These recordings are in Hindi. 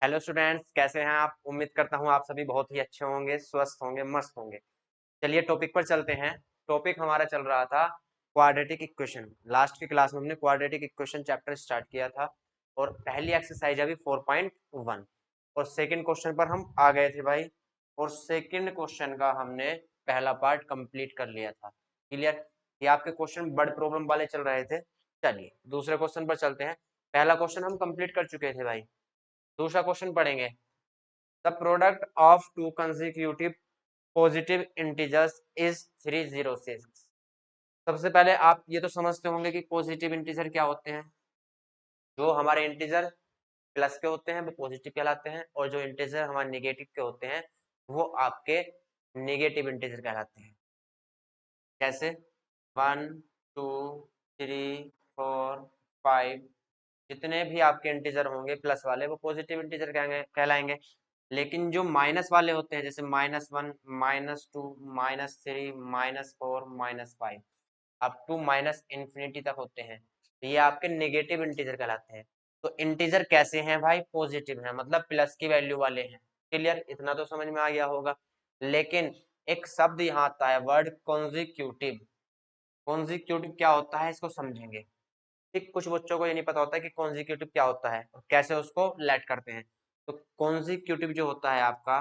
हेलो स्टूडेंट्स, कैसे हैं आप? उम्मीद करता हूं आप सभी बहुत ही अच्छे होंगे, स्वस्थ होंगे, मस्त होंगे। चलिए टॉपिक पर चलते हैं। टॉपिक हमारा चल रहा था क्वाड्रेटिक इक्वेशन। लास्ट की क्लास में हमने क्वाड्रेटिक इक्वेशन चैप्टर स्टार्ट किया था और पहली एक्सरसाइज अभी 4.1 और सेकंड क्वेश्चन पर हम आ गए थे भाई। और सेकंड क्वेश्चन का हमने पहला पार्ट कंप्लीट कर लिया था। क्लियर? ये आपके क्वेश्चन बर्ड प्रॉब्लम वाले चल रहे थे। चलिए दूसरे क्वेश्चन पर चलते हैं। पहला क्वेश्चन हम कंप्लीट कर चुके थे भाई। दूसरा क्वेश्चन पढ़ेंगे। The product of to consecutive positive integers is 306। सबसे पहले आप ये तो समझते होंगे कि पॉजिटिव इंटीजर क्या होते हैं। जो हमारे इंटीजर प्लस के होते हैं वो पॉजिटिव कहलाते हैं और जो इंटीजर हमारे नेगेटिव के होते हैं वो आपके नेगेटिव इंटीजर कहलाते हैं। जैसे 1 2 3 4 5, जितने भी आपके इंटीजर होंगे प्लस वाले वो पॉजिटिव इंटीजर कहलाएंगे। लेकिन जो माइनस वाले होते हैं जैसे -1 -2 -3 -4 -5 अप टू माइनस इंफिनिटी तक होते हैं, तो ये आपके नेगेटिव इंटीजर कहलाते हैं। तो इंटीजर कैसे हैं भाई? पॉजिटिव हैं, मतलब प्लस की वैल्यू वाले हैं। क्लियर? इतना तो समझ में आ गया होगा। लेकिन एक शब्द यहाँ आता है, वर्ड कॉन्जिक्यूटिव। कॉन्जिक्यूटिव क्या होता है इसको समझेंगे। ठीक, कुछ बच्चों को ये नहीं पता होता है कि कॉन्जिक्यूटिव क्या होता है और कैसे उसको लेट करते हैं। तो कॉन्जिक्यूटिव जो होता है आपका,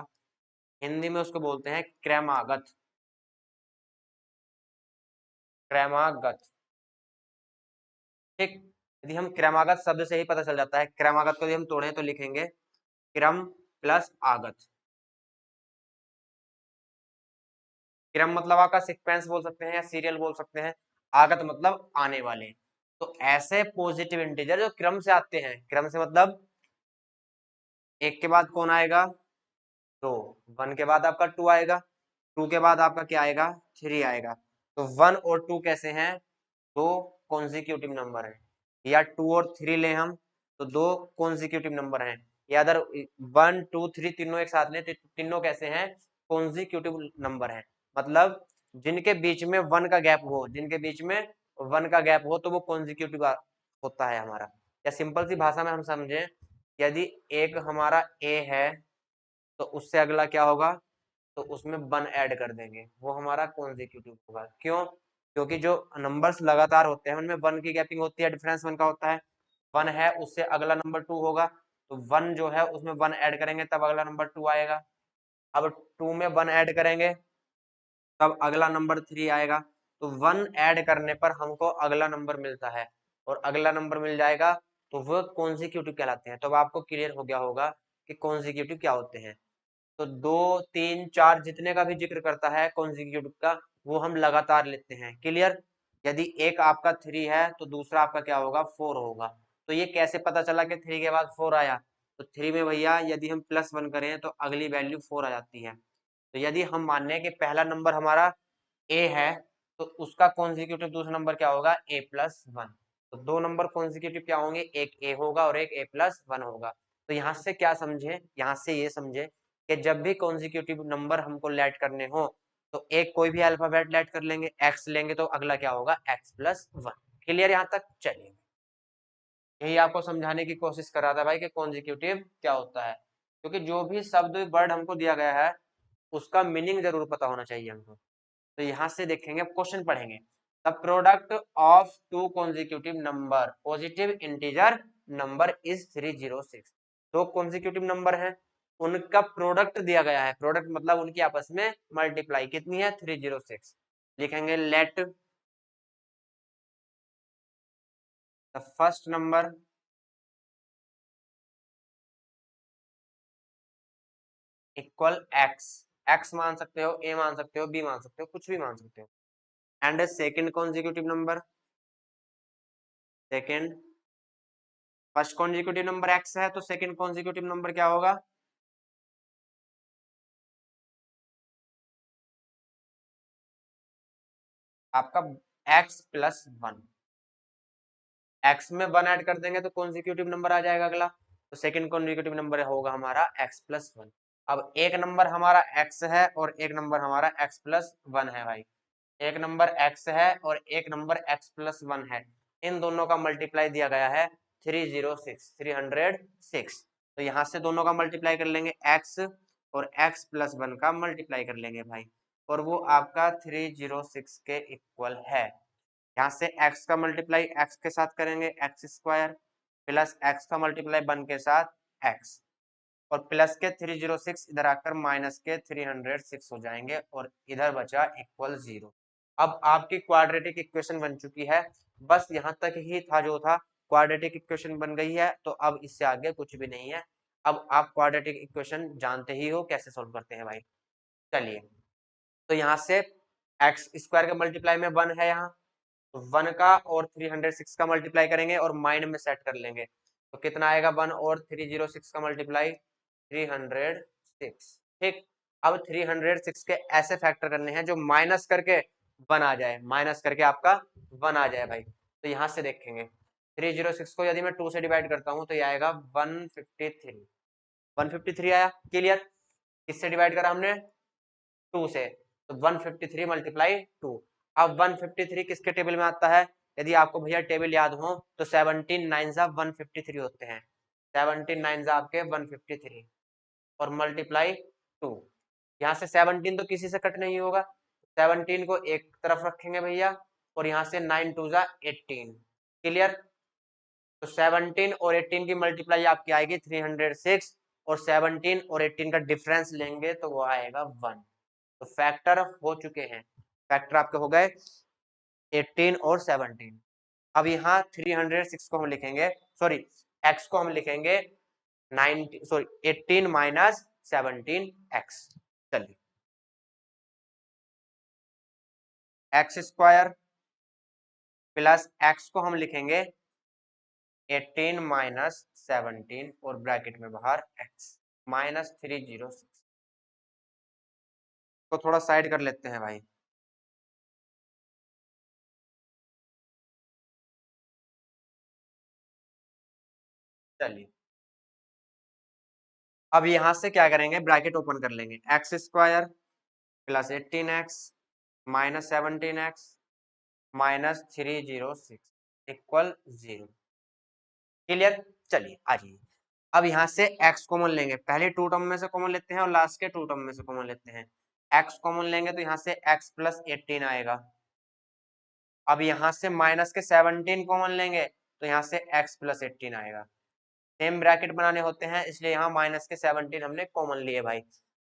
हिंदी में उसको बोलते हैं क्रमागत। क्रमागत। ठीक, यदि हम क्रमागत शब्द से ही पता चल जाता है। क्रमागत को यदि हम तोड़ें तो लिखेंगे क्रम प्लस आगत। क्रम मतलब आपका सीक्वेंस बोल सकते हैं या सीरियल बोल सकते हैं। आगत मतलब आने वाले। तो ऐसे पॉजिटिव इंटीजर जो क्रम से आते हैं, क्रम से मतलब एक के बाद कौन आएगा? तो 1 के बाद आपका 2 आएगा, 2 के बाद आपका क्या आएगा? 3 आएगा। तो 1 और 2 कैसे हैं? दो कॉन्जिक्यूटिव नंबर हैं। या 2 और 3 लें हम तो दो कॉन्जिक्यूटिव नंबर हैं। या अदर 1 2 3 तीनों एक साथ लें तो तीनों कैसे हैं? कॉन्जिक्यूटिव नंबर हैं। मतलब जिनके बीच में 1 का गैप हो, जिनके बीच में 1 का गैप हो तो वो कॉन्जिक्यूटिव होता है हमारा। या सिंपल सी भाषा में हम समझें, यदि एक हमारा ए है तो उससे अगला क्या होगा? तो उसमें 1 ऐड कर देंगे, वो हमारा कॉन्जिक्यूटिव होगा। क्यों? क्योंकि जो नंबर्स लगातार होते हैं उनमें 1 की गैपिंग होती है, डिफरेंस 1 का होता है। 1 है उससे अगला नंबर 2 होगा, तो 1 जो है उसमें 1 ऐड करेंगे तब अगला नंबर 2 आएगा। अब 2 में 1 ऐड करेंगे तब अगला नंबर 3 आएगा। तो 1 ऐड करने पर हमको अगला नंबर मिलता है और अगला नंबर मिल जाएगा तो वो कॉन्जिक्यूटिव कहलाते हैं। तो अब आपको क्लियर हो गया होगा कि कॉन्जिक्यूटिव क्या होते हैं। तो 2 3 4 जितने का भी जिक्र करता है कॉन्जिक्यूटिव का, वो हम लगातार लेते हैं। क्लियर? यदि एक आपका 3 है तो दूसरा आपका क्या होगा? 4 होगा। तो ये कैसे पता चला कि 3 के बाद 4 आया? तो 3 में भैया यदि हम +1 करें तो अगली वैल्यू 4 आ जाती है। तो यदि हम मान लें कि पहला नंबर हमारा ए है तो उसका कॉन्जिक्यूटिव दूसरा नंबर क्या होगा? a+1। तो दो नंबर कॉन्जिक्यूटिव क्या होंगे? एक ए होगा और एक a+1 होगा। तो यहाँ से क्या समझे? यहाँ से ये समझे कि जब भी कॉन्जिक्यूटिव नंबर हमको लेट करने हो तो एक कोई भी अल्फाबेट लेट कर लेंगे, एक्स लेंगे तो अगला क्या होगा? x+1। क्लियर यहाँ तक? चलिए, यही आपको समझाने की कोशिश कर रहा था भाई कि कॉन्जिक्यूटिव क्या होता है। क्योंकि जो भी शब्द वर्ड हमको दिया गया है उसका मीनिंग जरूर पता होना चाहिए हमको। तो यहाँ से देखेंगे, क्वेश्चन पढ़ेंगे। The product of two consecutive number positive integer number is 306। दो कॉन्जिक्यूटिव नंबर हैं, उनका प्रोडक्ट दिया गया है। प्रोडक्ट मतलब उनकी आपस में मल्टीप्लाई कितनी है? 306। लिखेंगे let the first number equal x. X मान सकते हो, ए मान सकते हो, बी मान सकते हो, कुछ भी मान सकते हो। And second consecutive number, second first consecutive number x है तो सेकेंड कॉन्जिक्यूटिव नंबर क्या होगा? आपका x+1। एक्स में 1 ऐड कर देंगे तो कॉन्जिक्यूटिव नंबर आ जाएगा अगला। तो सेकंड कॉन्जिक्यूटिव नंबर होगा हमारा x+1। अब एक नंबर हमारा x है और एक नंबर हमारा x+1 है भाई। एक नंबर x है और एक नंबर x+1 है। इन दोनों का मल्टीप्लाई दिया गया है 306। तो यहाँ से दोनों का मल्टीप्लाई कर लेंगे x और x प्लस 1 का मल्टीप्लाई कर लेंगे भाई, और वो आपका 306 के इक्वल है। यहाँ से x का मल्टीप्लाई x के साथ करेंगे x स्क्वायर प्लस x का मल्टीप्लाई 1 के साथ x, और प्लस के 306 इधर आकर माइनस के 306 हो जाएंगे, और इधर बचा इक्वल 0। अब आपकी क्वाड्रेटिक इक्वेशन बन चुकी है, बस यहाँ तक ही था जो था, क्वाड्रेटिक इक्वेशन बन गई है, तो अब इससे आगे कुछ भी नहीं है। अब आप क्वाड्रेटिक इक्वेशन जानते ही हो कैसे सोल्व करते हैं भाई। चलिए, तो यहाँ से एक्स स्क्वायर का मल्टीप्लाई में 1 है, यहाँ तो 1 का और 306 का मल्टीप्लाई करेंगे और माइंड में सेट कर लेंगे, तो कितना आएगा 1 और 306 का मल्टीप्लाई 306। ठीक, अब 306 के ऐसे फैक्टर करने हैं जो माइनस करके 1 आ जाए, माइनस करके आपका 1 आ जाए भाई। तो यहाँ से देखेंगे 306 को यदि मैं 2 से डिवाइड करता हूँ तो ये आएगा 153, 153 आया। क्लियर, किससे डिवाइड करा हमने, 2 से, तो 153 मल्टीप्लाई 2। अब 153 किसके टेबल में आता है, यदि आपको भैया टेबल याद हो तो 17 9 153 होते हैं, 17 9 आपके 153 और मल्टीप्लाई 2। यहाँ से 17 तो किसी से कट नहीं होगा, 17 को एक तरफ रखेंगे भैया, और यहाँ से 9 2 18। क्लियर, तो 17 और 18 की मल्टीप्लाई आपकी आएगी 306, और 17 और 18 का डिफरेंस लेंगे तो वो आएगा 1। तो फैक्टर हो चुके हैं, फैक्टर आपके हो गए 18 और 17। अब यहाँ 306 को हम लिखेंगे, सॉरी x को हम लिखेंगे 90 सॉरी 18 माइनस 17x। चलिए, एक्स स्क्वायर प्लस x को हम लिखेंगे 18 माइनस 17 और ब्रैकेट में बाहर x माइनस 306 को थोड़ा साइड कर लेते हैं भाई। चलिए, अब यहां से क्या करेंगे, ब्रैकेट ओपन कर लेंगे, x square plus 18x minus 17x minus 306 equal 0। Clear, चलिए आ जाइए। अब यहाँ से x कॉमन लेंगे, पहले 2 टर्म में से कॉमन लेते हैं और लास्ट के 2 टर्म में से कॉमन लेते हैं। x कॉमन लेंगे तो यहाँ से x प्लस 18 आएगा। अब यहाँ से माइनस के 17 कॉमन लेंगे तो यहाँ से x प्लस 18 आएगा। सेम ब्रैकेट बनाने होते हैं, इसलिए यहाँ माइनस के 17 हमने कॉमन लिए भाई।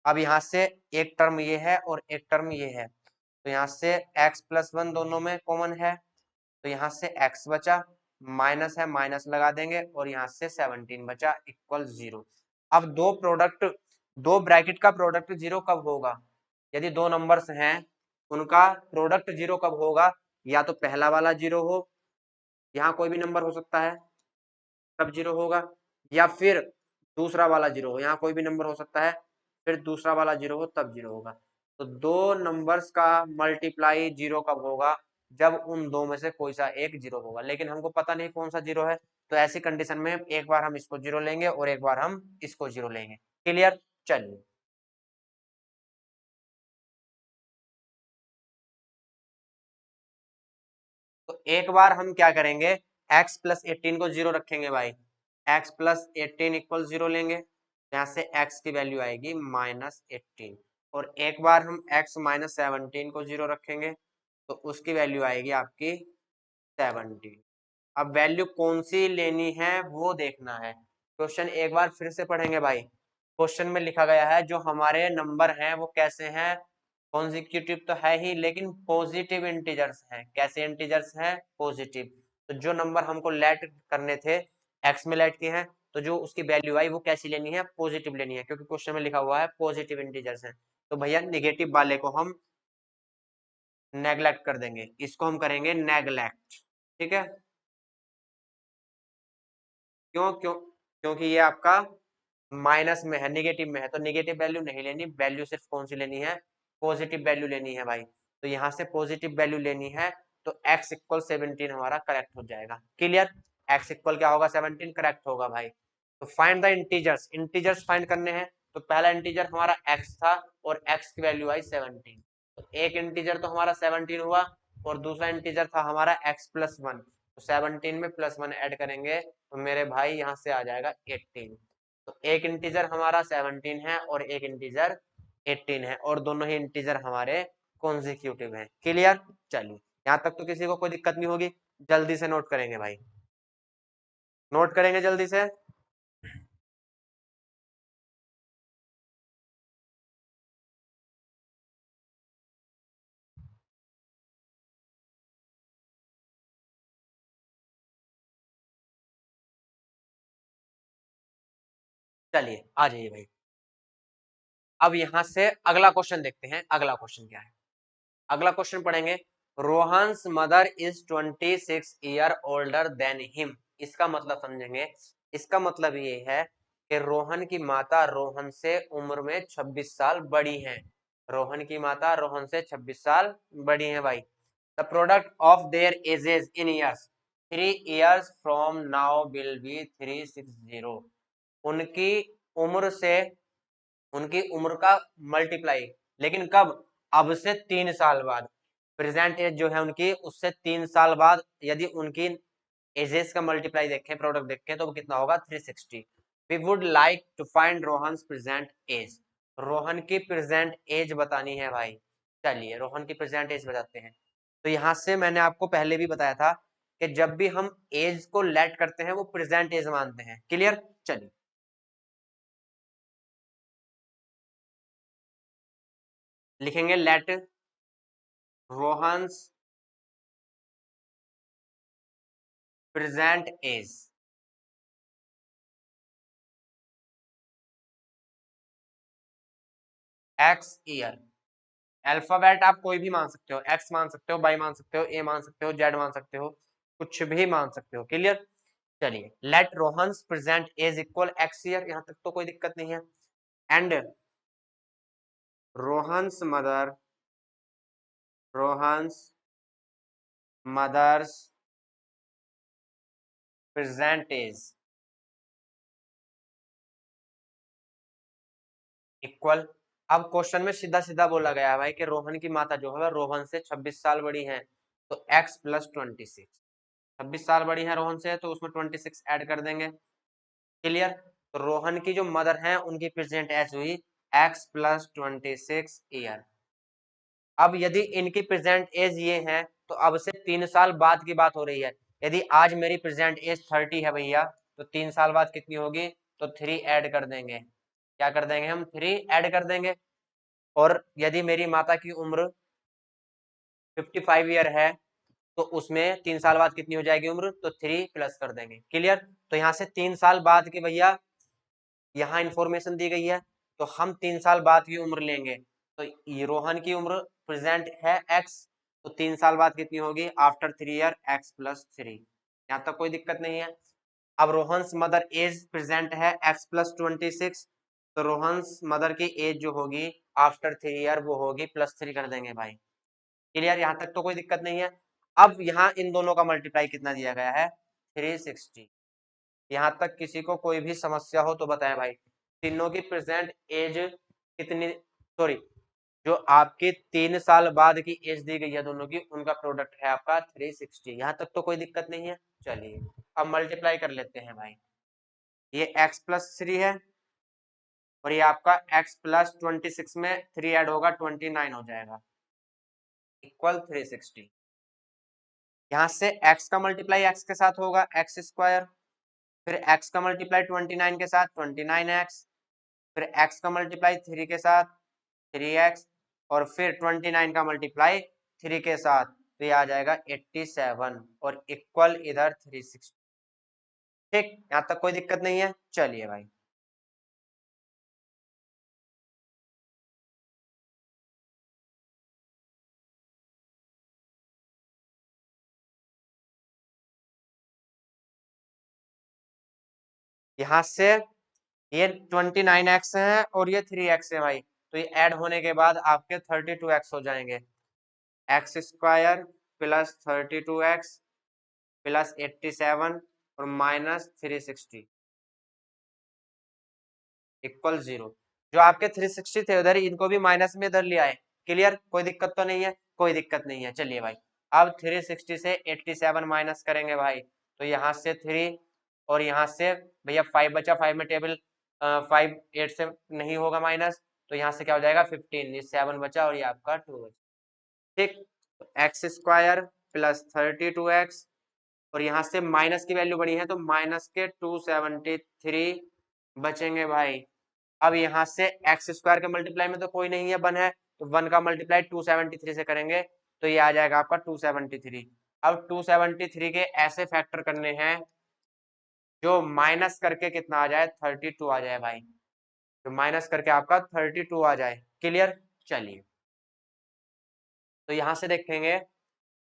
अब यहाँ से एक टर्म ये है और एक टर्म ये है, तो यहाँ से x प्लस 1 दोनों में कॉमन है, तो यहाँ से x बचा, माइनस है माइनस लगा देंगे, और यहाँ से 17 बचा इक्वल 0। अब दो ब्रैकेट का प्रोडक्ट 0 कब होगा, यदि दो नंबर्स हैं उनका प्रोडक्ट 0 कब होगा, या तो पहला वाला 0 हो, यहाँ कोई भी नंबर हो सकता है तब 0 होगा, या फिर दूसरा वाला 0 हो, यहाँ कोई भी नंबर हो सकता है फिर दूसरा वाला 0 हो तब 0 होगा। तो दो नंबर्स का मल्टीप्लाई 0 कब होगा, जब उन दो में से कोई सा एक 0 होगा, लेकिन हमको पता नहीं कौन सा 0 है, तो ऐसी कंडीशन में एक बार हम इसको 0 लेंगे और एक बार हम इसको 0 लेंगे। क्लियर, चलिए, तो एक बार हम क्या करेंगे, x प्लस 18 को 0 रखेंगे भाई, x प्लस 18 इक्वल 0 लेंगे, यहाँ से x की वैल्यू आएगी माइनस 18, और एक बार हम x माइनस 17 को 0 रखेंगे तो उसकी वैल्यू आएगी आपकी 17। अब वैल्यू कौन सी लेनी है वो देखना है, क्वेश्चन एक बार फिर से पढ़ेंगे भाई। क्वेश्चन में लिखा गया है जो हमारे नंबर हैं वो कैसे हैं, कॉन्जिक्यूटिव तो है ही लेकिन पॉजिटिव इंटीजर्स हैं। कैसे इंटीजर्स हैं, पॉजिटिव। तो जो नंबर हमको लेट करने थे एक्स में लेट किए हैं, तो जो उसकी वैल्यू आई वो कैसी लेनी है, पॉजिटिव लेनी है, क्योंकि क्वेश्चन में लिखा हुआ है पॉजिटिव इंटीजर्स हैं। तो भैया निगेटिव वाले को हम नेग्लेक्ट कर देंगे, इसको हम करेंगे नेग्लेक्ट। ठीक है, क्यों क्यों क्योंकि ये आपका माइनस में है, निगेटिव में है, तो निगेटिव वैल्यू नहीं लेनी, वैल्यू सिर्फ कौन सी लेनी है, पॉजिटिव वैल्यू लेनी है भाई। तो यहाँ से पॉजिटिव वैल्यू लेनी है, तो x इक्वल 17 हमारा करेक्ट हो जाएगा। क्लियर, x इक्वल क्या होगा, 17 करेक्ट होगा भाई। तो find the integers, integers find करने हैं, तो पहला इंटीजर हमारा x था और x की वैल्यू आई 17, तो एक इंटीजर तो हमारा 17 हुआ, और दूसरा इंटीजर था हमारा x प्लस 1, तो 17 में प्लस 1 ऐड करेंगे तो मेरे भाई यहाँ से आ जाएगा 18। तो एक इंटीजर हमारा 17 है और एक इंटीजर 18 है और दोनों ही इंटीजर हमारे कॉन्जिक्यूटिव हैं। क्लियर? चलिए यहां तक तो किसी को कोई दिक्कत नहीं होगी। जल्दी से नोट करेंगे भाई, नोट करेंगे जल्दी से। चलिए आ जाइए भाई। अब यहां से अगला क्वेश्चन देखते हैं, अगला क्वेश्चन क्या है। अगला क्वेश्चन पढ़ेंगे। Rohan's mother is 26 year older than him. इसका मतलब समझेंगे। इसका मतलब ये है कि रोहन की माता रोहन से उम्र में 26 साल बड़ी हैं। रोहन की माता रोहन से 26 साल बड़ी हैं भाई। The product of their edges in years, 3 years from now will be 360। उनकी उम्र से, उनकी उम्र का मल्टीप्लाई, लेकिन कब? अब से 3 साल बाद। प्रेजेंट एज जो है उनकी, उससे 3 साल बाद यदि उनकी एजेस का मल्टीप्लाई देखें, प्रोडक्ट देखें, तो वो कितना होगा? 360। We would like to find Rohan present age. Rohan की प्रेजेंट एज बतानी है भाई। चलिए रोहन की प्रेजेंट एज बताते हैं। तो यहां से मैंने आपको पहले भी बताया था कि जब भी हम एज को लेट करते हैं वो प्रेजेंट एज मानते हैं। क्लियर? चलिए लिखेंगे let Rohan's present age X year. Alphabet आप कोई भी मान सकते हो, एक्स मान सकते हो, वाई मान सकते हो, ए मान सकते हो, जेड मान सकते हो, कुछ भी मान सकते हो। क्लियर? चलिए let Rohan's present age equal X year, यहां तक तो कोई दिक्कत नहीं है। And Rohan's mother, Rohan's mother's present age equal. अब क्वेश्चन में सीधा सीधा बोला गया है भाई कि रोहन की माता जो है रोहन से 26 साल बड़ी है, तो x प्लस 26। 26 साल बड़ी है रोहन से, तो उसमें 26 ऐड कर देंगे। क्लियर? तो रोहन की जो मदर है उनकी प्रेजेंट एज हुई x प्लस 26 ईयर। अब यदि इनकी प्रेजेंट एज ये है, तो अब से 3 साल बाद की बात हो रही है। यदि आज मेरी प्रेजेंट एज 30 है भैया, तो 3 साल बाद कितनी होगी? तो 3 ऐड कर देंगे। क्या कर देंगे हम? 3 ऐड कर देंगे। और यदि मेरी माता की उम्र 55 ईयर है, तो उसमें 3 साल बाद कितनी हो जाएगी उम्र? तो 3 प्लस कर देंगे। क्लियर? तो यहाँ से 3 साल बाद की भैया यहाँ इंफॉर्मेशन दी गई है, तो हम 3 साल बाद की उम्र लेंगे। तो ये रोहन की उम्र प्रेजेंट है x, तो 3 साल बाद कितनी होगी? After 3 year x plus 3। यहाँ तक कोई दिक्कत नहीं है। अब रोहन्स मदर एज प्रेजेंट है x प्लस 26, तो रोहन्स मदर की एज जो होगी आफ्टर 3 ईयर वो होगी +3 कर देंगे भाई। क्लियर? यहाँ तक तो कोई दिक्कत नहीं है। अब यहाँ इन दोनों का मल्टीप्लाई कितना दिया गया है? 360। यहाँ तक किसी को कोई भी समस्या हो तो बताएं भाई। तीनों की प्रेजेंट एज कितनी, सॉरी, जो आपकी 3 साल बाद की एज दी गई है दोनों की, उनका प्रोडक्ट है आपका 360। यहाँ तक तो कोई दिक्कत नहीं है। चलिए अब मल्टीप्लाई कर लेते हैं भाई। ये x प्लस 3 है और ये आपका x प्लस 26 में 3 ऐड होगा 29 हो जाएगा, इक्वल 360। यहाँ से x का मल्टीप्लाई x के साथ होगा एक्स स्क्वायर, फिर x का मल्टीप्लाई 29 के साथ 29x, फिर x का मल्टीप्लाई 3 के साथ 3x, और फिर 29 का मल्टीप्लाई 3 के साथ, तो ये आ जाएगा 87 और इक्वल इधर 360। ठीक, यहाँ तक कोई दिक्कत नहीं है। चलिए भाई यहाँ से ये 29x है और ये 3x है भाई, तो ये ऐड होने के बाद आपके 32x हो जाएंगे। X square plus 32x plus 87 और माइनस 360 इक्वल 0। जो आपके 360 थे उधर इनको भी माइनस में इधर ले आए। क्लियर? कोई दिक्कत तो नहीं है? कोई दिक्कत नहीं है। चलिए भाई अब 360 से 87 माइनस करेंगे भाई, तो यहाँ से 3 और यहाँ से भैया 5 बचा, 5 में टेबल 5 8 से नहीं होगा माइनस, तो यहाँ से क्या हो जाएगा 15, ये 7 बचा और ये आपका 2 बचा। ठीक, एक्स स्क्वायर प्लस 32x, और यहाँ से माइनस की वैल्यू बड़ी है तो माइनस के 273 बचेंगे भाई। अब यहाँ से एक्स स्क्वायर के मल्टीप्लाई में तो कोई नहीं है, 1 है, तो 1 का मल्टीप्लाई 273 से करेंगे तो ये आ जाएगा आपका 273। अब 273 के ऐसे फैक्टर करने हैं जो माइनस करके कितना आ जाए, 32 आ जाए भाई, तो माइनस करके आपका 32 आ जाए। क्लियर, चलिए तो यहाँ से देखेंगे,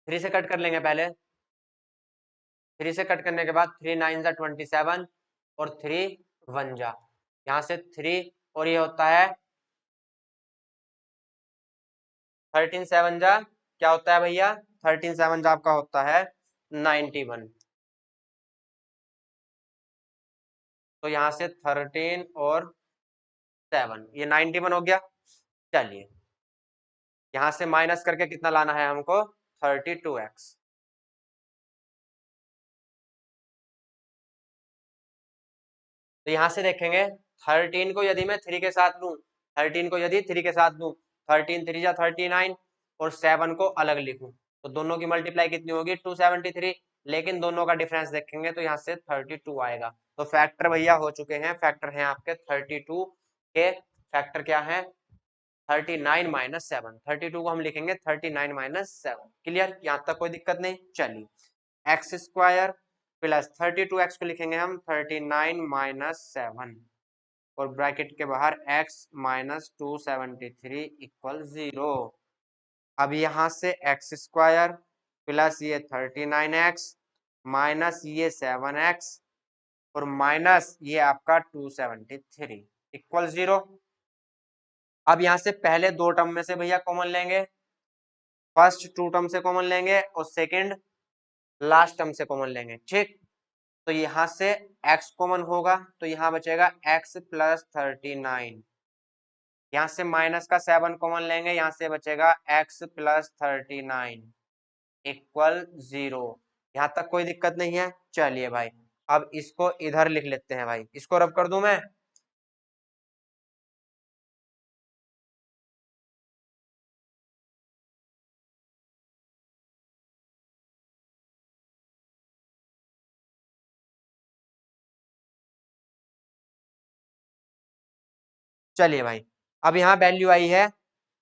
3 से कट कर लेंगे पहले, 3 से कट करने के बाद 3 9 जा 27 और 3 1 जा, यहाँ से 3 और ये होता है 13 7 जा, क्या होता है भैया, 13 7 जा आपका होता है 91, तो यहाँ से 13 और 7 ये 91 हो गया। चलिए यहाँ से माइनस करके कितना लाना है हमको, 32x, तो यहाँ से देखेंगे 13 को यदि मैं 3 के साथ लूं, 13 को यदि 3 के साथ लूं, 13 3 जा 39 और 7 को अलग लिखूं तो दोनों की मल्टीप्लाई कितनी होगी, 273, लेकिन दोनों का डिफरेंस देखेंगे तो यहाँ से 32 आएगा। तो फैक्टर भैया हो चुके हैं, फैक्टर हैं आपके 32 के, फैक्टर क्या है 39 माइनस 7, 32 को हम लिखेंगे 39 माइनस 7। क्लियर, यहाँ तक कोई दिक्कत नहीं। चलिए एक्स स्क्वायर प्लस 32x को लिखेंगे हम 39 माइनस 7 और ब्रैकेट के बाहर x माइनस 273 इक्वल 0। अब यहाँ से एक्स स्क्वायर प्लस ये 39x माइनस ये 7x और माइनस ये आपका 273 इक्वल 0। अब यहाँ से पहले दो टर्म में से भैया कॉमन लेंगे, फर्स्ट टू टर्म से कॉमन लेंगे और सेकंड लास्ट टर्म से कॉमन लेंगे। ठीक, तो यहाँ से x कॉमन होगा तो यहाँ बचेगा x प्लस 39, यहाँ से माइनस का 7 कॉमन लेंगे, यहाँ से बचेगा x प्लस 39 इक्वल 0। यहाँ तक कोई दिक्कत नहीं है। चलिए भाई अब इसको इधर लिख लेते हैं भाई, इसको रब कर दूं मैं, चलिए भाई अब यहाँ वैल्यू आई है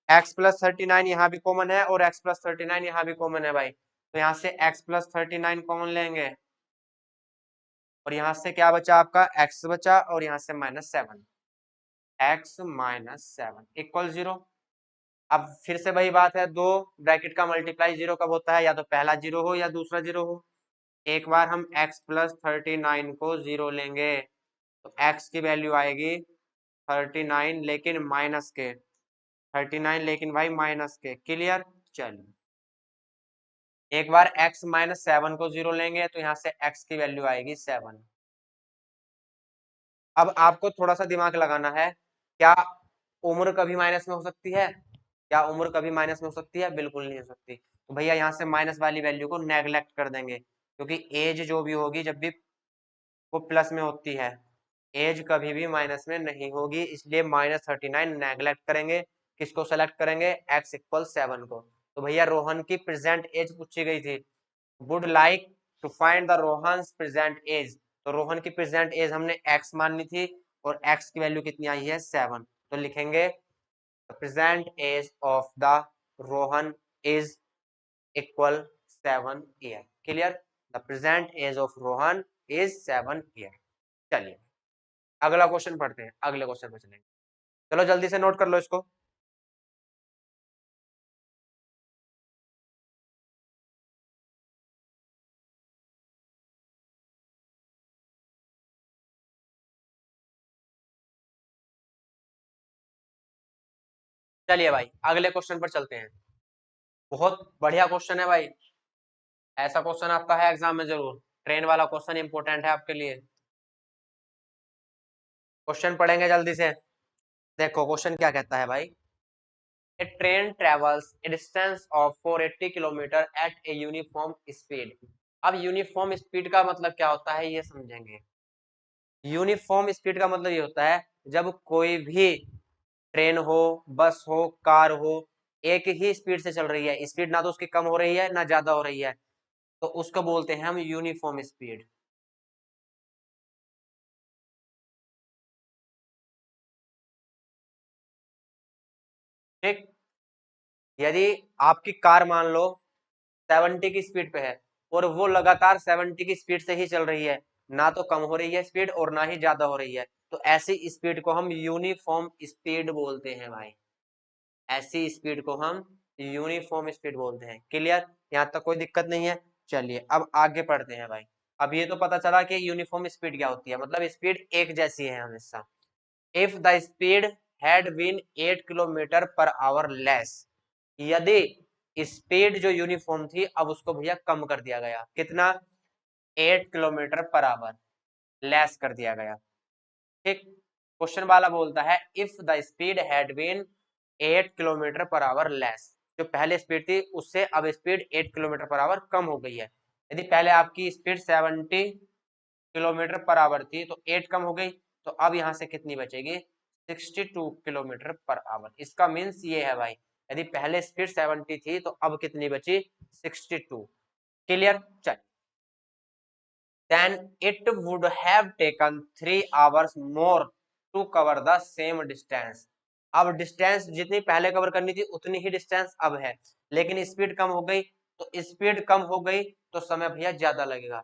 x प्लस 39, यहाँ भी कॉमन है और x प्लस 39 यहाँ भी कॉमन है भाई, तो यहाँ से x प्लस 39 कॉमन लेंगे और यहाँ से क्या बचा आपका x बचा और यहाँ से माइनस 7, x माइनस 7 इक्वल 0। अब फिर से वही बात है, दो ब्रैकेट का मल्टीप्लाई 0 कब होता है, या तो पहला 0 हो या दूसरा 0 हो। एक बार हम x प्लस 39 को 0 लेंगे तो x की वैल्यू आएगी 39 लेकिन माइनस के, 39 लेकिन भाई माइनस के। क्लियर, चलिए एक बार x माइनस 7 को 0 लेंगे तो यहाँ से x की वैल्यू आएगी 7। अब आपको थोड़ा सा दिमाग लगाना है, क्या उम्र कभी माइनस में हो सकती है, क्या उम्र कभी माइनस में हो सकती है, बिल्कुल नहीं हो सकती। तो भैया यहाँ से माइनस वाली वैल्यू को नेग्लेक्ट कर देंगे, क्योंकि एज जो भी होगी जब भी वो प्लस में होती है, एज कभी भी माइनस में नहीं होगी, इसलिए -39 नेग्लेक्ट करेंगे। किसको सेलेक्ट करेंगे, x इक्वल 7 को। तो भैया रोहन की प्रेजेंट एज पूछी गई थी, would like to find the Rohan present age, तो रोहन की प्रेजेंट एज हमने x माननी थी और x की वैल्यू कितनी आई है 7, तो लिखेंगे present age of the Rohan is equal 7 year. Clear, the present age of Rohan is 7 year. चलिए अगला क्वेश्चन पढ़ते हैं, अगले क्वेश्चन पे चलेंगे। चलो जल्दी से नोट कर लो इसको। चलिए भाई अगले क्वेश्चन पर चलते हैं। बहुत बढ़िया क्वेश्चन है भाई, ऐसा क्वेश्चन आपका है एग्जाम में जरूर, ट्रेन वाला क्वेश्चन इंपॉर्टेंट है आपके लिए। क्वेश्चन पढ़ेंगे जल्दी से। देखो क्वेश्चन क्या कहता है भाई, a train travels a distance of 480 kilometre at a uniform speed. अब यूनिफॉर्म स्पीड का मतलब क्या होता है ये समझेंगे। यूनिफॉर्म स्पीड का मतलब ये होता है जब कोई भी ट्रेन हो, बस हो, कार हो, एक ही स्पीड से चल रही है, स्पीड ना तो उसकी कम हो रही है ना ज्यादा हो रही है, तो उसको बोलते हैं हम यूनिफॉर्म स्पीड। ठीक। यदि आपकी कार मान लो 70 की स्पीड पे है और वो लगातार 70 की स्पीड से ही चल रही है, ना तो कम हो रही है स्पीड और ना ही ज्यादा हो रही है, तो ऐसी स्पीड को हम यूनिफॉर्म स्पीड बोलते हैं भाई। ऐसी स्पीड को हम यूनिफॉर्म स्पीड बोलते हैं। क्लियर? यहाँ तक कोई दिक्कत नहीं है। चलिए अब आगे पढ़ते हैं भाई। अब ये तो पता चला कि यूनिफॉर्म स्पीड क्या होती है, मतलब स्पीड एक जैसी है हमेशा। If the speed had been 8 kilometre per hour less, यदि स्पीड जो यूनिफॉर्म थी अब उसको भैया कम कर दिया गया, कितना? 8 किलोमीटर पर आवर लेस कर दिया गया। ठीक। क्वेश्चन वाला बोलता है if the speed had been 8 kilometre per hour less, जो पहले स्पीड थी उससे अब स्पीड 8 किलोमीटर पर आवर कम हो गई है। यदि पहले आपकी स्पीड 70 किलोमीटर पर आवर थी तो 8 कम हो गई, तो अब यहाँ से कितनी बचेगी? 62 किलोमीटर पर आवर। इसका मीन्स ये है भाई, यदि पहले स्पीड 70 थी तो अब कितनी बची? 62। क्लियर? चल, then it would have taken 3 hours more to cover the same distance। अब डिस्टेंस जितनी पहले कवर करनी थी उतनी ही डिस्टेंस अब है, लेकिन स्पीड कम हो गई, तो स्पीड कम हो गई तो समय भैया ज्यादा लगेगा।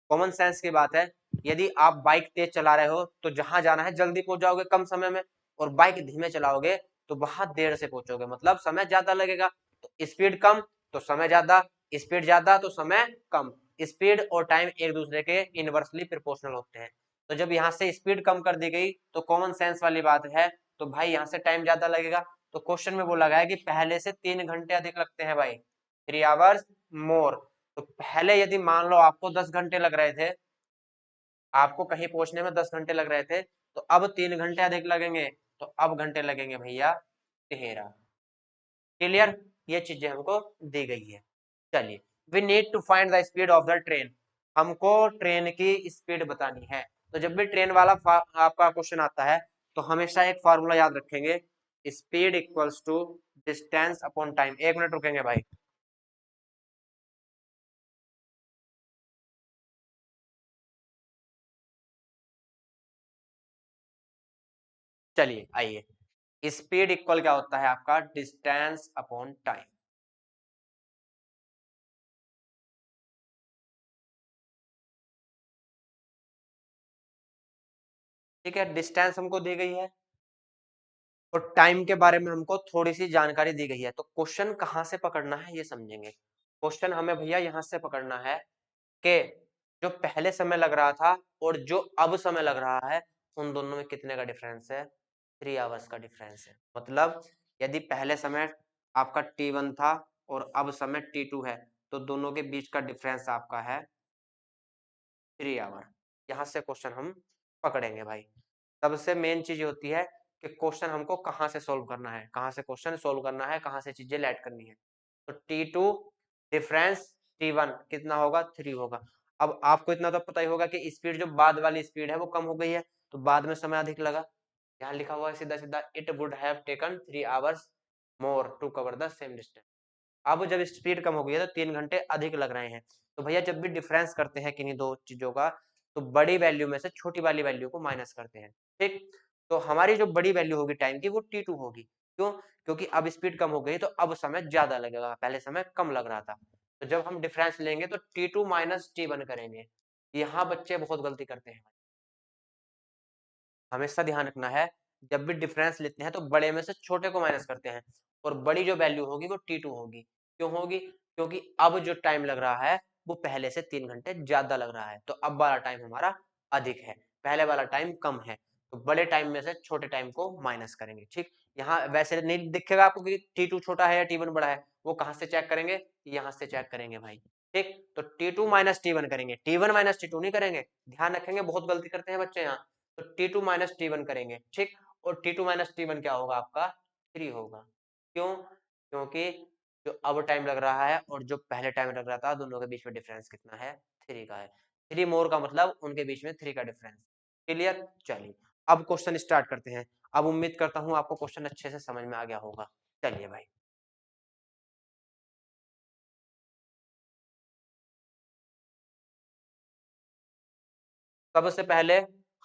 कॉमन सेंस की बात है, यदि आप बाइक तेज चला रहे हो तो जहां जाना है जल्दी पहुंच जाओगे कम समय में, और बाइक धीमे चलाओगे तो बहुत देर से पहुंचोगे, मतलब समय ज्यादा लगेगा। तो स्पीड कम तो समय ज्यादा, स्पीड ज्यादा तो समय कम। स्पीड और टाइम एक दूसरे के इनवर्सली प्रोपोर्शनल होते हैं। तो जब यहाँ से स्पीड कम कर दी गई तो कॉमन सेंस वाली बात है, तो भाई यहाँ से टाइम ज्यादा लगेगा। तो क्वेश्चन में बोला गया है कि पहले से 3 घंटे अधिक लगते हैं भाई, 3 आवर्स मोर। तो पहले यदि मान लो आपको 10 घंटे लग रहे थे, आपको कहीं पहुंचने में 10 घंटे लग रहे थे, तो अब 3 घंटे अधिक लगेंगे, तो अब घंटे लगेंगे भैया 13। क्लियर? ये चीजें हमको दी गई है। चलिए, we need to find the speed of the train. हमको ट्रेन की स्पीड बतानी है। तो जब भी ट्रेन वाला आपका क्वेश्चन आता है तो हमेशा एक फॉर्मूला याद रखेंगे, speed equals to distance upon time. 1 minute रुकेंगे भाई। चलिए आइए, स्पीड इक्वल क्या होता है आपका? Distance upon time. ठीक है, डिस्टेंस हमको दी गई है और टाइम के बारे में हमको थोड़ी सी जानकारी दी गई है। तो क्वेश्चन कहाँ से पकड़ना है ये समझेंगे। क्वेश्चन हमें भैया यहाँ से पकड़ना है कि जो पहले समय लग रहा था और जो अब समय लग रहा है, उन दोनों में कितने का डिफरेंस है? 3 आवर्स का डिफरेंस है। मतलब यदि पहले समय आपका T1 था और अब समय T2 है, तो दोनों के बीच का डिफरेंस आपका है 3 आवर। यहाँ से क्वेश्चन हम पकड़ेंगे भाई। सबसे मेन चीज होती है कि क्वेश्चन हमको कहाँ से सोल्व करना है, कहाँ से क्वेश्चन सोल्व करना है, कहाँ से चीजें ऐड करनी है। तो T2 डिफरेंस T1 कितना होगा? 3 होगा। अब आपको इतना तो पता ही होगा कि स्पीड जो बाद वाली स्पीड है वो कम हो गई है, तो बाद में समय अधिक लगा। यहाँ लिखा हुआ है सीधा सीधा, it would have taken 3 hours more to cover the same distance. अब जब स्पीड कम हो गई है तो 3 घंटे अधिक लग रहे हैं। तो भैया जब भी डिफरेंस करते हैं किन्हीं दो चीजों का, तो बड़ी वैल्यू में से छोटी वाली वैल्यू को माइनस करते हैं। ठीक। तो हमारी जो बड़ी वैल्यू होगी टाइम की वो T2 होगी। क्यों? क्योंकि अब स्पीड कम हो गई तो अब समय ज्यादा लगेगा, पहले समय कम लग रहा था। तो जब हम डिफरेंस लेंगे तो T2 माइनस T1 करेंगे। यहाँ बच्चे बहुत गलती करते हैं, हमेशा ध्यान रखना है। जब भी डिफरेंस लेते हैं तो बड़े में से छोटे को माइनस करते हैं, और बड़ी जो वैल्यू होगी वो T2 होगी। क्यों होगी? क्योंकि अब जो टाइम लग रहा है वो पहले से 3 घंटे ज्यादा लग रहा है, तो अब वाला टाइम हमारा अधिक है, पहले वाला टाइम कम है। तो बड़े टाइम में से छोटे टाइम को माइनस करेंगे। ठीक। यहाँ वैसे नहीं दिखेगा आपको कि T2 छोटा है या T1 बड़ा है, वो कहाँ से चेक करेंगे? यहाँ से चेक करेंगे भाई। ठीक। तो T2 माइनस T1 करेंगे, T1 माइनस T2 नहीं करेंगे। ध्यान रखेंगे, बहुत गलती करते हैं बच्चे यहाँ। तो T2 माइनस T1 करेंगे। ठीक। और T2 माइनस T1 क्या होगा आपका? 3 होगा। क्यों? क्योंकि जो अब टाइम लग रहा है और जो पहले टाइम लग रहा था, दोनों के बीच में डिफरेंस कितना है? 3 का है। 3 मोर का मतलब उनके बीच में 3 का डिफरेंस। क्लियर? चलिए अब क्वेश्चन स्टार्ट करते हैं। अब उम्मीद करता हूं आपको क्वेश्चन अच्छे से समझ में आ गया होगा। चलिए भाई, सबसे पहले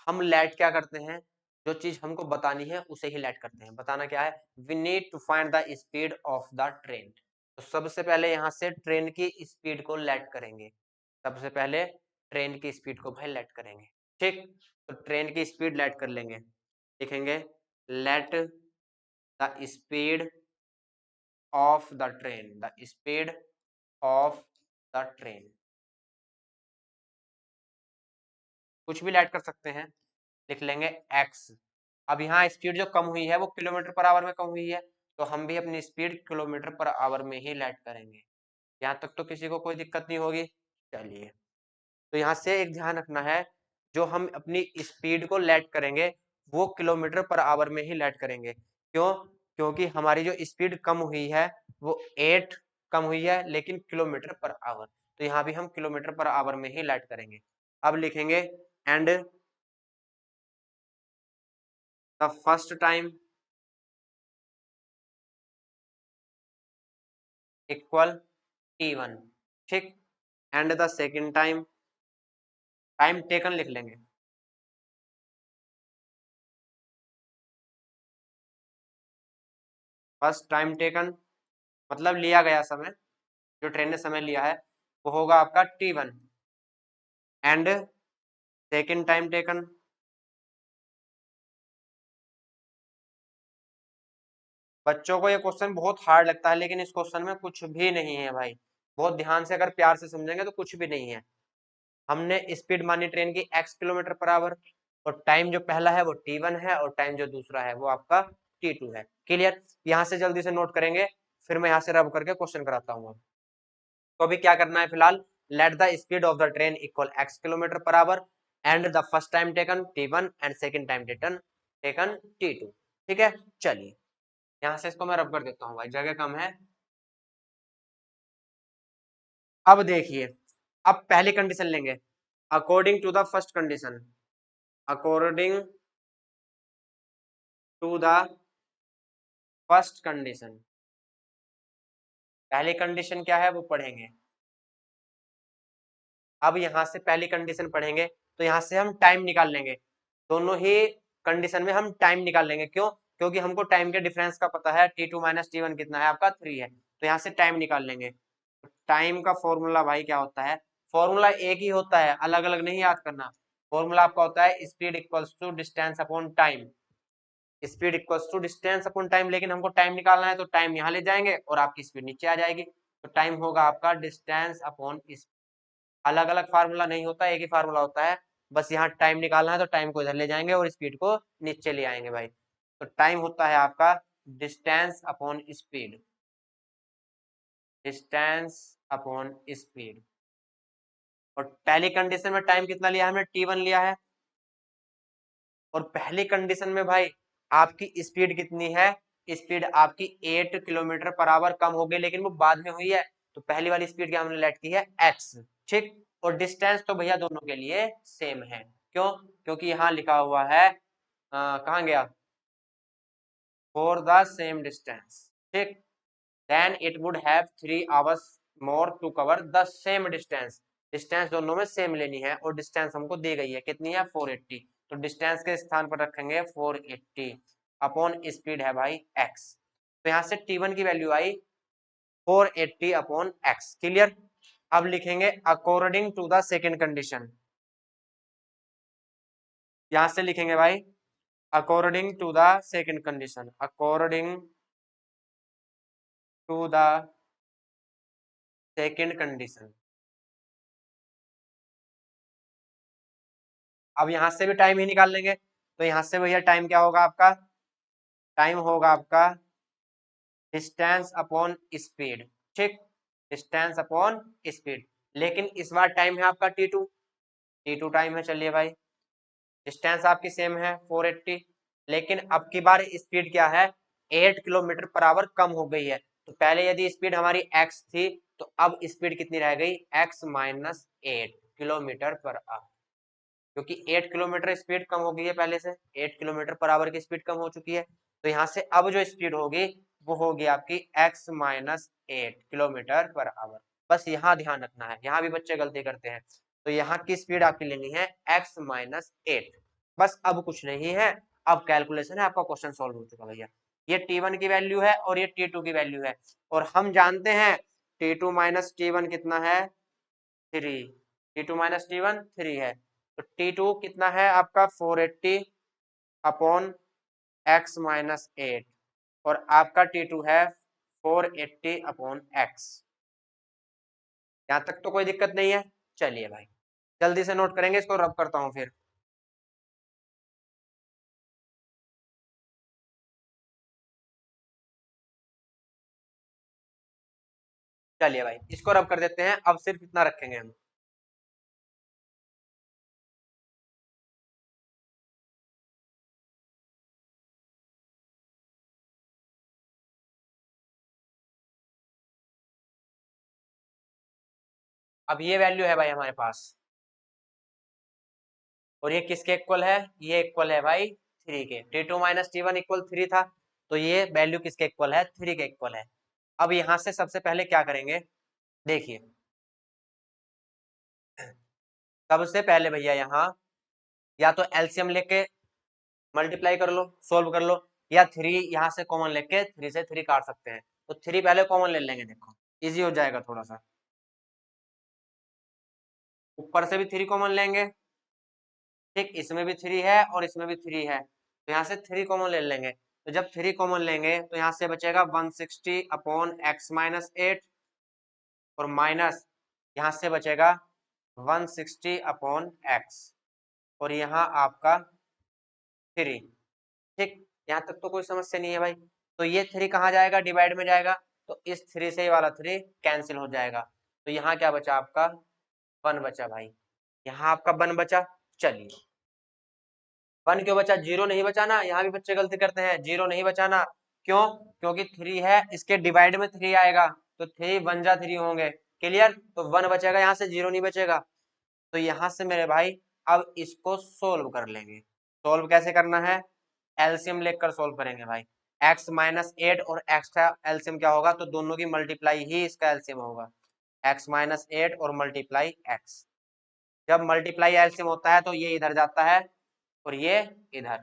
हम लेट क्या करते हैं, जो चीज हमको बतानी है उसे ही लेट करते हैं। बताना क्या है, we need to find the speed of the train. तो सबसे पहले यहाँ से ट्रेन की स्पीड को लेट करेंगे। सबसे पहले ट्रेन की स्पीड को भाई लेट करेंगे। ठीक, तो ट्रेन की स्पीड लेट कर लेंगे। लिखेंगे let the speed of the train, the speed of the train. कुछ भी लेट कर सकते हैं, लिख लेंगे x। अब यहाँ स्पीड जो कम हुई है वो किलोमीटर पर आवर में कम हुई है, तो हम भी अपनी स्पीड किलोमीटर पर आवर में ही लेट करेंगे। यहाँ तक तो किसी को कोई दिक्कत नहीं होगी। चलिए, तो यहाँ से एक ध्यान रखना है, जो हम अपनी स्पीड को लेट करेंगे वो किलोमीटर पर आवर में ही लेट करेंगे। क्यों? क्योंकि हमारी जो स्पीड कम हुई है वो 8 कम हुई है, लेकिन किलोमीटर पर आवर, तो यहाँ भी हम किलोमीटर पर आवर में ही लेट करेंगे। अब लिखेंगे and the first time equal t1। ठीक, and the second time, time taken लिख लेंगे। फर्स्ट टाइम टेकन मतलब लिया गया समय, जो ट्रेन ने समय लिया है वो होगा आपका t1। And second time taken, बच्चों को ये क्वेश्चन बहुत हार्ड लगता है, लेकिन इस क्वेश्चन में कुछ भी नहीं है भाई। बहुत ध्यान से अगर प्यार से समझेंगे तो कुछ भी नहीं है। हमने स्पीड मानी ट्रेन की x किलोमीटर पर आवर, और टाइम जो पहला है वो t1 है, और टाइम जो दूसरा है वो आपका t2 है। क्लियर? यहाँ से जल्दी से नोट करेंगे, फिर मैं यहाँ से रब करके क्वेश्चन कराता हूँ। तो अभी क्या करना है फिलहाल, let the speed of the train equal x kilometre per our and the first time taken t1 and second time taken t2। ठीक है, चलिए यहाँ से इसको मैं रब कर देता हूँ भाई, जगह कम है। अब देखिए, अब पहली कंडीशन लेंगे, according to the first condition, according to the first condition. पहली कंडीशन क्या है वो पढ़ेंगे। अब यहां से पहली कंडीशन पढ़ेंगे तो यहां से हम टाइम निकाल लेंगे। दोनों ही कंडीशन में हम टाइम निकाल लेंगे। क्यों? क्योंकि हमको टाइम के डिफरेंस का पता है, t2 माइनस t1 कितना है आपका 3 है, तो यहाँ से टाइम निकाल लेंगे। टाइम का फॉर्मूला भाई क्या होता है, फॉर्मूला एक ही होता है, अलग अलग नहीं याद करना। फॉर्मूला आपका होता है speed equals to distance upon time, speed equals to distance upon time. लेकिन हमको टाइम निकालना है तो टाइम यहाँ ले जाएंगे और आपकी स्पीड नीचे आ जाएगी, तो टाइम होगा आपका डिस्टेंस अपॉन स्पीड। अलग अलग फार्मूला नहीं होता, एक ही फार्मूला होता है। बस यहाँ टाइम निकालना है तो टाइम को इधर ले जाएंगे और स्पीड को नीचे ले आएंगे भाई। तो टाइम होता है आपका distance upon speed, distance upon speed. और पहली कंडीशन में टाइम कितना लिया है हमने, t1 लिया है। और पहली कंडीशन में भाई आपकी स्पीड कितनी है, स्पीड आपकी 8 किलोमीटर पर आवर कम हो गई, लेकिन वो बाद में हुई है। तो पहली वाली स्पीड क्या हमने लेट की है, x। ठीक, और डिस्टेंस तो भैया दोनों के लिए सेम है। क्यों? क्योंकि यहाँ लिखा हुआ है, कहाँ गया, फॉर द सेम डिस्टेंस। ठीक, then it would have 3 hours more to cover the same distance. Distance दोनों में सेम लेनी है, और डिस्टेंस हमको दी गई है कितनी है, 480। तो डिस्टेंस के स्थान पर रखेंगे 480 अपॉन स्पीड है भाई x। तो यहाँ से t1 की वैल्यू आई 480 अपॉन x। क्लियर? अब लिखेंगे according to the second condition. यहां से लिखेंगे भाई according to the second condition, according to the second condition. अब यहां से भी टाइम ही निकाल लेंगे, तो यहां से भैया टाइम क्या होगा आपका, टाइम होगा आपका डिस्टेंस अपॉन स्पीड। ठीक, डिस्टेंस अपॉन स्पीड। लेकिन इस बार टाइम है आपका t2 टाइम है। चलिए भाई, डिस्टेंस आपकी सेम है 480, लेकिन अब की बार स्पीड क्या है, 8 किलोमीटर पर आवर कम हो गई है। तो पहले यदि स्पीड हमारी x थी, तो अब स्पीड कितनी रह गई, x minus 8। Kilometre per our, क्योंकि 8 किलोमीटर स्पीड कम हो गई है पहले से, 8 किलोमीटर पर आवर की स्पीड कम हो चुकी है। तो यहाँ से अब जो स्पीड होगी वो होगी आपकी x minus 8 kilometre per our. बस यहाँ ध्यान रखना है, यहाँ भी बच्चे गलती करते हैं। तो यहाँ की स्पीड आपकी लेनी है x माइनस 8, बस अब कुछ नहीं है, अब कैलकुलेशन है, आपका क्वेश्चन सॉल्व हो चुका भैया। ये T1 की वैल्यू है और ये T2 की वैल्यू है, और हम जानते हैं T2 माइनस T1 कितना है 3, T2 माइनस T1 3 है, तो T2 कितना है आपका 480 अपॉन x माइनस 8, और आपका T2 है 480 अपॉन x। यहाँ तक तो कोई दिक्कत नहीं है। चलिए भाई जल्दी से नोट करेंगे, इसको रब करता हूं फिर। चलिए भाई इसको रब कर देते हैं, अब सिर्फ इतना रखेंगे हम। अब ये वैल्यू है भाई हमारे पास, और ये किसके इक्वल है, ये इक्वल है भाई 3 के। T2 माइनस T1 इक्वल 3 था, तो ये वैल्यू किसके इक्वल है, 3 के इक्वल है। अब यहां से सबसे पहले क्या करेंगे, देखिए सबसे पहले भैया यहाँ या तो एलसीएम लेके मल्टीप्लाई कर लो, सोल्व कर लो, या 3 यहाँ से कॉमन लेके 3 से 3 काट सकते हैं। तो 3 पहले कॉमन ले लेंगे, देखो इजी हो जाएगा थोड़ा सा। ऊपर से भी 3 कॉमन लेंगे, ठीक, इसमें भी 3 है और इसमें भी 3 है, तो यहाँ से 3 कॉमन ले लेंगे। तो जब 3 कॉमन लेंगे तो यहाँ से बचेगा 160 अपॉन x माइनस 8, और माइनस यहाँ से बचेगा 160 अपॉन x, और यहाँ आपका 3, ठीक। यहाँ तक तो कोई समस्या नहीं है भाई। तो ये 3 कहाँ जाएगा, डिवाइड में जाएगा, तो इस 3 से ये वाला 3 कैंसिल हो जाएगा। तो यहाँ क्या बचा आपका 1 बचा भाई, यहाँ आपका 1 बचा। चलिए 1 क्यों बचा, 0 नहीं बचाना, यहाँ भी बच्चे गलती करते हैं, 0 नहीं बचाना, क्यों, क्योंकि 3 है, इसके डिवाइड में 3 आएगा, तो 3 1 जा 3 होंगे, क्लियर। तो 1 बचेगा, यहाँ से 0 नहीं बचेगा। तो यहाँ से मेरे भाई अब इसको सोल्व कर लेंगे। सोल्व कैसे करना है, एलसीएम लेकर सोल्व करेंगे भाई। x माइनस 8 और x का एलसीएम क्या होगा, तो दोनों की मल्टीप्लाई ही इसका एलसीएम होगा, x माइनस 8 और मल्टीप्लाई x। जब मल्टीप्लाई एलसीएम होता है तो ये इधर जाता है और ये इधर,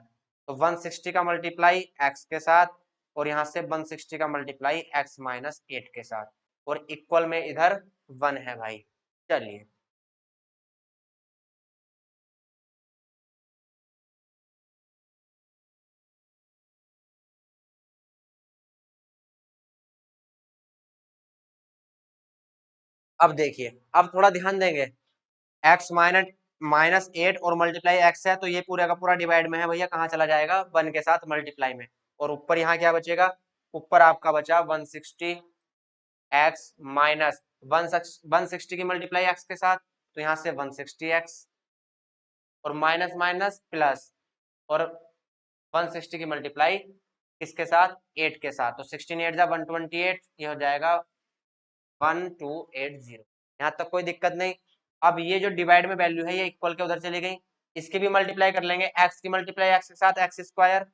तो 160 का मल्टीप्लाई x के साथ, और यहाँ से 160 का मल्टीप्लाई x माइनस 8 के साथ, और इक्वल में इधर 1 है भाई। चलिए अब देखिए, अब थोड़ा ध्यान देंगे, x माइनस माइनस 8 और मल्टीप्लाई x है, तो ये पूरा का पूरा डिवाइड में है भैया, कहाँ चला जाएगा 1 के साथ मल्टीप्लाई में, और ऊपर यहाँ क्या बचेगा, ऊपर आपका बचा 160 x माइनस 160 की मल्टीप्लाई x के साथ, तो यहाँ से 160 x, और माइनस माइनस प्लस, और 160 की मल्टीप्लाई किसके साथ, 8 के साथ, तो 16 8 जा 128, ये हो जाएगा 1280। यहाँ तक कोई दिक्कत नहीं। अब ये जो डिवाइड में वैल्यू है ये इक्वल के उधर चली गई, इसकी भी मल्टीप्लाई कर लेंगे, x की मल्टीप्लाई x के साथ x स्क्वायर,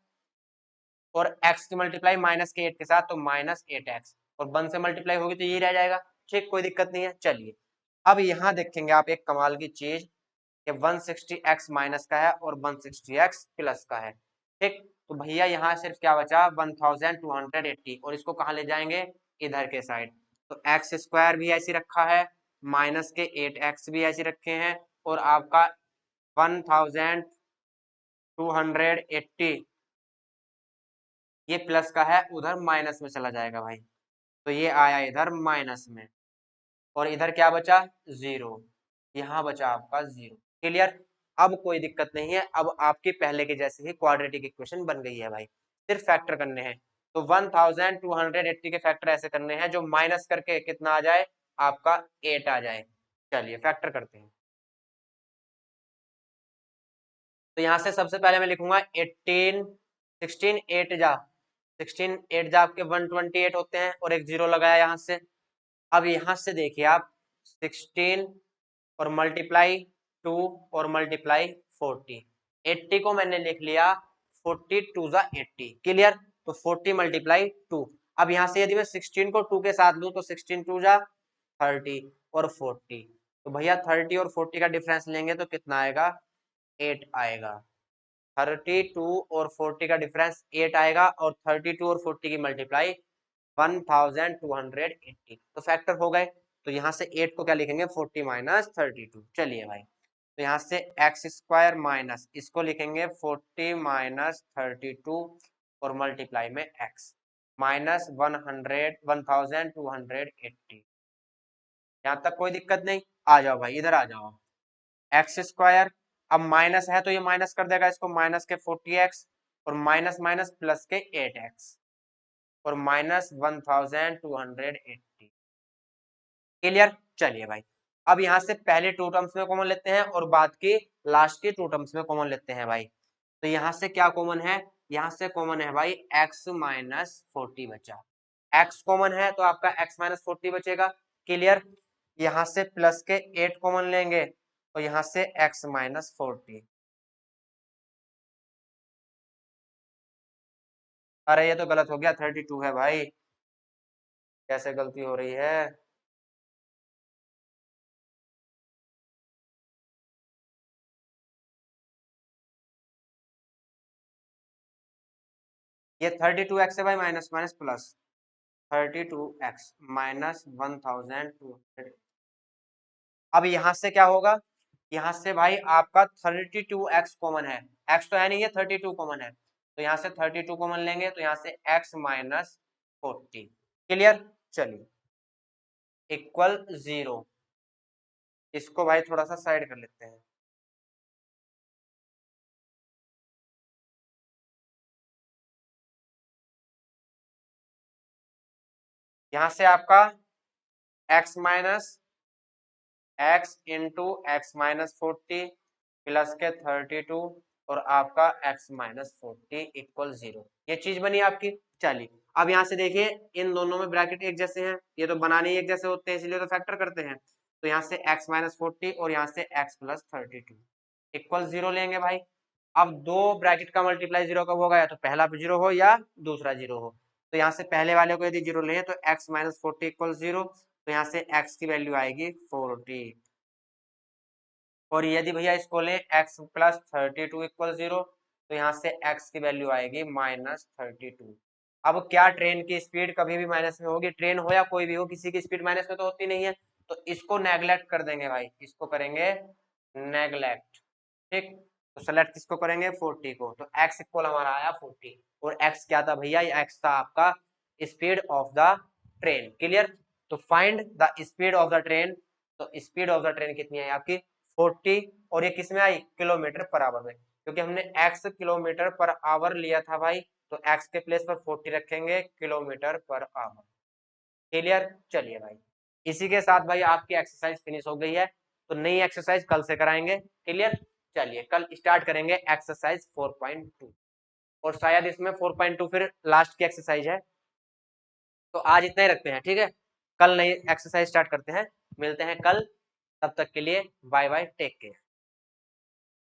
और x की मल्टीप्लाई माइनस के 8 के साथ, तो माइनस 8x, और 1 से मल्टीप्लाई होगी तो यही रह जाएगा, ठीक, कोई दिक्कत नहीं है। चलिए अब यहाँ देखेंगे आप एक कमाल की चीज, कि 160x माइनस का है और 160x प्लस का है, ठीक। तो भैया यहाँ सिर्फ क्या बचा 1280, और इसको कहाँ ले जाएंगे, इधर के साइड, तो एक्स स्क्वायर भी ऐसी रखा है, माइनस के 8x भी ऐसे रखे हैं, और आपका 1280 ये प्लस का है, उधर माइनस में चला जाएगा भाई, तो ये आया इधर माइनस में, और इधर क्या बचा 0, यहाँ बचा आपका 0, क्लियर। अब कोई दिक्कत नहीं है, अब आपके पहले के जैसे ही क्वाड्रेटिक इक्वेशन बन गई है भाई, सिर्फ फैक्टर करने हैं। तो 1280 के फैक्टर ऐसे करने हैं जो माइनस करके कितना आ जाए, आपका 8 आ जाए। चलिए फैक्टर करते हैं। तो यहाँ से सबसे पहले मैं लिखूंगा 18 16 8 जा 16 8 जा आपके 128 होते हैं, और एक 0 लगाया यहाँ से। अब यहाँ से देखिए आप 16 और मल्टीप्लाई 2 और मल्टीप्लाई 40। 80 को मैंने लिख लिया 40 2 जा 80, क्लियर। तो 40 मल्टीप्लाई 2। अब यहाँ से यदि मैं 16 को 2 के साथ लूं तो 16 2 जा 30 और 40। तो भैया 30 और 40 का डिफरेंस लेंगे तो कितना आएगा, 8 आएगा। 32 और 40 का डिफरेंस 8 आएगा और 32 और 40 की मल्टीप्लाई 1280। तो फैक्टर हो गए। तो यहाँ से 8 को क्या लिखेंगे, 40 माइनस 32। चलिए भाई, तो यहाँ से एक्स स्क्वायर माइनस इसको लिखेंगे 40 माइनस 32 और मल्टीप्लाई में एक्स माइनस 1280। यहाँ तक कोई दिक्कत नहीं। आ जाओ भाई, इधर आ जाओ। एक्स स्क्वायर, अब माइनस है तो ये माइनस कर देगा इसको, माइनस के 40x और माइनस माइनस प्लस के 8x और माइनस 1280, क्लियर। चलिए भाई, अब यहाँ से पहले टू टर्म्स में कॉमन लेते हैं और बाद की लास्ट के टू टर्म्स में कॉमन लेते हैं भाई। तो यहाँ से क्या कॉमन है, यहाँ से कॉमन है भाई x माइनस 40 बचा। x कॉमन है तो आपका x माइनस 40 बचेगा, क्लियर। यहाँ से प्लस के 8 कॉमन लेंगे तो यहाँ से x माइनस 40। अरे ये तो गलत हो गया, 32 है भाई, कैसे गलती हो रही है। ये 32x है भाई, minus minus plus 32x minus 1200। अब यहाँ से क्या होगा, यहाँ से भाई आपका 32x कॉमन है, x तो है नहीं, ये 32 कॉमन है। तो यहाँ से 32 कॉमन लेंगे तो यहाँ से x माइनस 40, क्लियर। चलिए, इक्वल 0। इसको भाई थोड़ा सा साइड कर लेते हैं। यहाँ से आपका x minus x into x minus 40 plus के 32 और आपका x माइनस 40 इक्वल 0। ये चीज बनी आपकी। चलिए, अब यहाँ से देखिए, इन दोनों में ब्रैकेट एक जैसे हैं, ये तो बनाने ही एक जैसे होते हैं, इसलिए तो फैक्टर करते हैं। तो यहाँ से x माइनस 40 और यहाँ से x प्लस 32 इक्वल 0 लेंगे भाई। अब दो ब्रैकेट का मल्टीप्लाई 0 कब होगा, या तो पहला 0 हो या दूसरा 0 हो। तो यहाँ से पहले वाले को यदि 0 लें तो x माइनस 40 इक्वल 0। तो यहाँ से x की वैल्यू आएगी 40। और यदि भैया इसको लें x प्लस 32 इक्वल 0, तो यहाँ से x की वैल्यू आएगी माइनस 32। अब क्या, ट्रेन की स्पीड कभी भी माइनस में होगी, ट्रेन हो या कोई भी हो, किसी की स्पीड माइनस में तो होती नहीं है। तो इसको नेगलेक्ट कर देंगे भाई, इसको करेंगे नेगलेक्ट, ठीक। तो सेलेक्ट किसको करेंगे, 40 को। तो x इक्वल हमारा आया 40 और x क्या था भैया, ये x था आपका speed of the train, clear. तो find the speed of the train. तो स्पीड ऑफ द ट्रेन कितनी है आपकी, 40। और ये किस में आई, किलोमीटर पर आवर में, क्योंकि हमने x किलोमीटर पर आवर लिया था भाई। तो x के प्लेस पर 40 रखेंगे, किलोमीटर पर आवर, क्लियर। चलिए भाई, इसी के साथ भाई आपकी एक्सरसाइज फिनिश हो गई है। तो नई एक्सरसाइज कल से कराएंगे, क्लियर। चलिए, कल स्टार्ट करेंगे एक्सरसाइज 4.2 और शायद इसमें 4.2 फिर लास्ट की एक्सरसाइज है। तो आज इतना ही रखते हैं, ठीक है। कल नई एक्सरसाइज स्टार्ट करते हैं, मिलते हैं कल। तब तक के लिए बाय बाय, टेक केयर।